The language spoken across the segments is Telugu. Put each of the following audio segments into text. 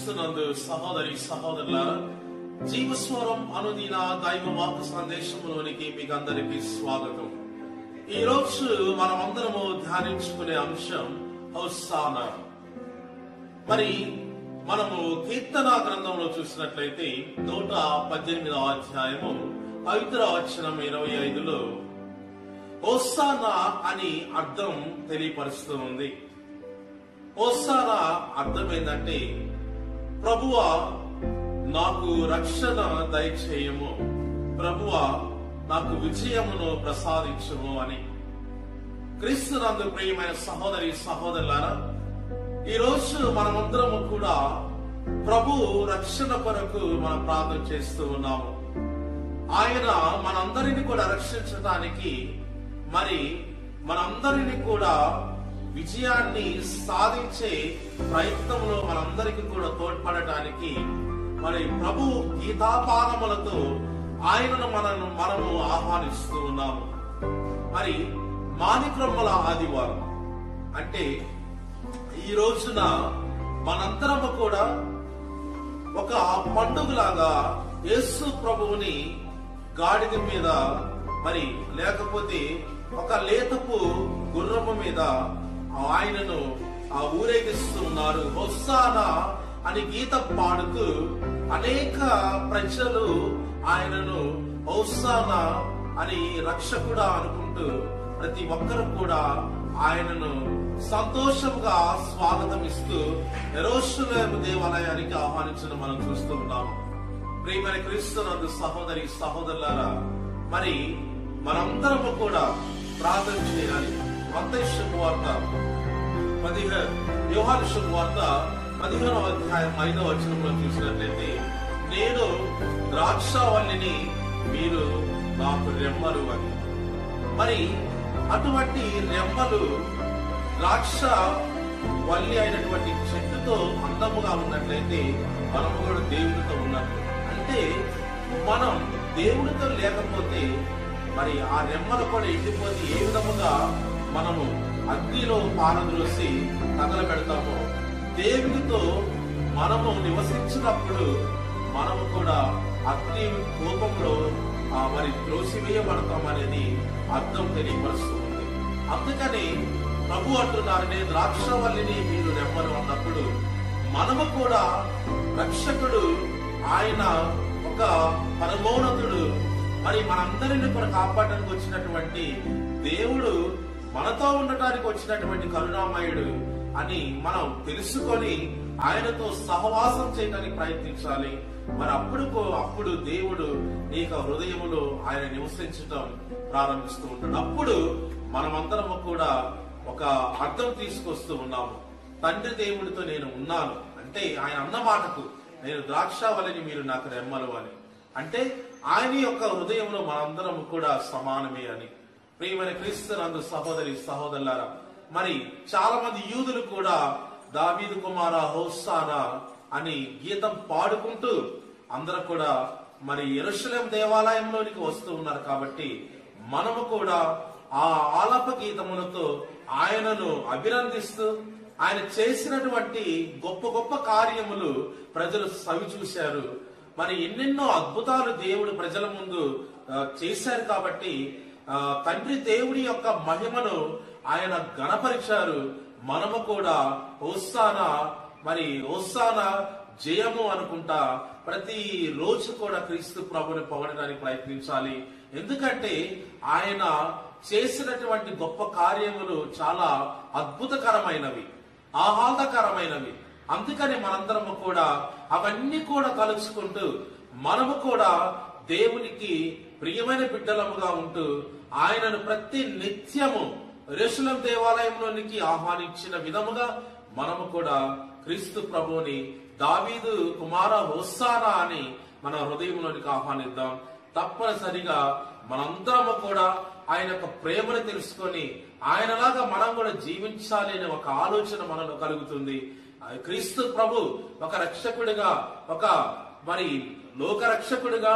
క్రీస్తునందు సహోదరి సహోదరులారా, జీవస్వరం అనుదిన దైవ వాక్కు సందేశంలోనికి మీకు అందరికీ స్వాగతం. ఈ రోజు మనమందరము ధ్యానించుకునే అంశం హోసానా. మరి మనము కీర్తన గ్రంథంలో చూసినట్లయితే 118వ అధ్యాయము 5వ వచనం 25లో హోసానా అని అర్థం తెలియపరుస్తూ ఉంది. హోసానా అర్థం ఏంటంటే, ప్రభువా నాకు రక్షణ దయచేయము, ప్రభువా నాకు విజయమును ప్రసాదించుము అని. క్రీస్తునందు ప్రియమైన సహోదరి సహోదరులారా, ఈ రోజు మనమందరము కూడా ప్రభు రక్షణ కొరకు మనం ప్రార్థన చేస్తూ ఉన్నాము. ఆయన మనందరినీ కూడా రక్షించడానికి, మరి మనందరినీ కూడా విజయాన్ని సాధించే ప్రయత్నంలో మనందరికీ కూడా తోడ్పడటానికి మరి ప్రభు గీతాపాదములతో ఆయనను మనము ఆహ్వానిస్తూ ఉన్నాము. మరి మాణిక్రమ్మల ఆదివారం అంటే ఈ రోజున మనందరము కూడా ఒక పండుగలాగా యేసు ప్రభువుని గాడిద మీద, మరి లేకపోతే ఒక లేతపు గుర్రము మీద ఆయనను ఊరేగిస్తూ ఉన్నారు. హోసానా అని గీత పాడుతూ అనేక ప్రజలు ఆయనను హోసానా అని రక్షకుడా అనుకుంటూ ప్రతి ఒక్కరు కూడా ఆయనను సంతోషంగా స్వాగతం ఇస్తూ యెరూషలేము దేవాలయానికి ఆహ్వానించడం మనం చూస్తూ ఉన్నాము. ప్రియమైన క్రీస్తునందు సహోదరి సహోదరులారా, మరి మనందరము కూడా ప్రార్థన చేయాలి. మత్తయి శుభవార్త యోహాను శుభవార్త 15వ అధ్యాయం 5వ వచనంలో చూసినట్లయితే, నేను ద్రాక్షావల్లిని, మీరు నాకు రెమ్మలు అని. మరి అటువంటి రెమ్మలు ద్రాక్ష వల్లి అయినటువంటి చెట్టుతో అందముగా ఉన్నట్లయితే మనము కూడా దేవుడితో ఉన్నట్టు. అంటే మనం దేవుడితో లేకపోతే మరి ఆ రెమ్మలు కూడా ఎండిపోతే ఏ విధముగా మనము అగ్నిలో పారద్రోసి తగలబెడతామో, దేవుడితో మనము నివసించినప్పుడు మనము కూడా అగ్ని కోపంలో మరి త్రోసివేయబడతాం అనేది అర్థం తెలియపరుస్తూ ఉంది. అందుకని ప్రభు అంటున్నారనే ద్రాక్షవల్లిని మీరు రెమ్మలు అన్నప్పుడు మనము కూడా రక్షకుడు, ఆయన ఒక పరమోన్నతుడు, మరి మనందరిని కూడా కాపాడడానికి వచ్చినటువంటి దేవుడు, మనతో ఉండటానికి వచ్చినటువంటి కరుణామయుడు అని మనం తెలుసుకొని ఆయనతో సహవాసం చేయడానికి ప్రయత్నించాలి. మరి అప్పుడు దేవుడు నీకు హృదయములో ఆయన నివసించటం ప్రారంభిస్తూ ఉంటాడు. అప్పుడు మనమందరము కూడా ఒక అర్థం తీసుకొస్తూ ఉన్నాము. తండ్రి దేవుడితో నేను ఉన్నాను అంటే ఆయన అన్న మాటకు నేను ద్రాక్షావల్లిని, మీరు నాకు రెమ్మలు అని. అంటే ఆయన యొక్క హృదయంలో మనందరం కూడా సమానమే అని. ప్రియమైన క్రీస్తునందు సహోదరి సహోదరులారా, మరి చాలా మంది యూదులు కూడా దావీదు కుమార హోసానా అని గీతం పాడుకుంటూ అందరూ కూడా మరి యెరూషలేము దేవాలయంలోనికి వస్తూ ఉన్నారు. కాబట్టి మనము కూడా ఆ ఆలాప గీతములతో ఆయనను అభినందిస్తూ ఆయన చేసినటువంటి గొప్ప గొప్ప కార్యములు ప్రజలు సవి చూశారు. మరి ఎన్నెన్నో అద్భుతాలు దేవుడు ప్రజల ముందు చేశారు. కాబట్టి తండ్రి దేవుడి యొక్క మహిమను ఆయన గణపరిచారు. మనము కూడా హోసానా, మరి హోసానా జయము అనుకుంటా ప్రతి రోజు కూడా క్రీస్తు ప్రభుని పొగడడానికి ప్రయత్నించాలి. ఎందుకంటే ఆయన చేసినటువంటి గొప్ప కార్యములు చాలా అద్భుతకరమైనవి, ఆహ్లాదకరమైనవి. అందుకని మనందరము కూడా అవన్నీ కూడా తలుచుకుంటూ మనము కూడా దేవునికి ప్రియమైన బిడ్డలముగా ఉంటూ ఆయనను ప్రతి నిత్యము యెరూషలేము దేవాలయంలోనికి ఆహ్వానించిన విధముగా మనము కూడా క్రీస్తు ప్రభువుని దావీదు కుమార హోసానా అని మన హృదయంలోనికి ఆహ్వానిద్దాం. తప్పనిసరిగా మనందరము కూడా ఆయన యొక్క ప్రేమను తెలుసుకొని ఆయనలాగా మనం కూడా జీవించాలి అనే ఒక ఆలోచన మనలో కలుగుతుంది. క్రీస్తు ప్రభు ఒక రక్షకుడిగా, ఒక మరి లోక రక్షకుడిగా,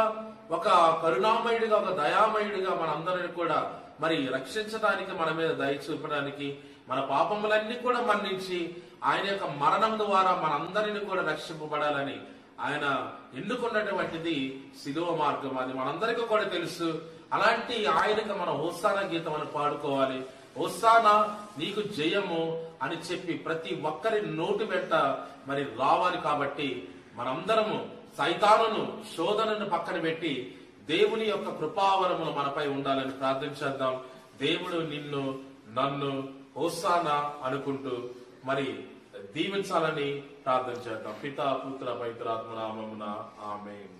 ఒక కరుణామయుడిగా, ఒక దయామయుడిగా మనందరిని కూడా మరి రక్షించడానికి, మన మీద దయ చూపడానికి, మన పాపములన్నీ కూడా మన్నించి ఆయన యొక్క మరణం ద్వారా మనందరిని కూడా రక్షింపబడాలని ఆయన ఎన్నుకున్నటువంటిది శిలువ మార్గం. అది మనందరికీ కూడా తెలుసు. అలాంటి ఆయనకు మనం హోసానా గీతం అని పాడుకోవాలి. హోసానా నీకు జయము అని చెప్పి ప్రతి ఒక్కరి నోటి వెంట మరి రావాలి. కాబట్టి మనందరము సైతానును, శోధనను పక్కన పెట్టి దేవుని యొక్క కృపావరములు మనపై ఉండాలని ప్రార్థించేద్దాం. దేవుడు నిన్ను నన్ను హోసానా అనుకుంటూ మరి దీవించాలని ప్రార్థన చేద్దాం. పితా పుత్ర పవిత్రాత్మ నామమున ఆమేన్.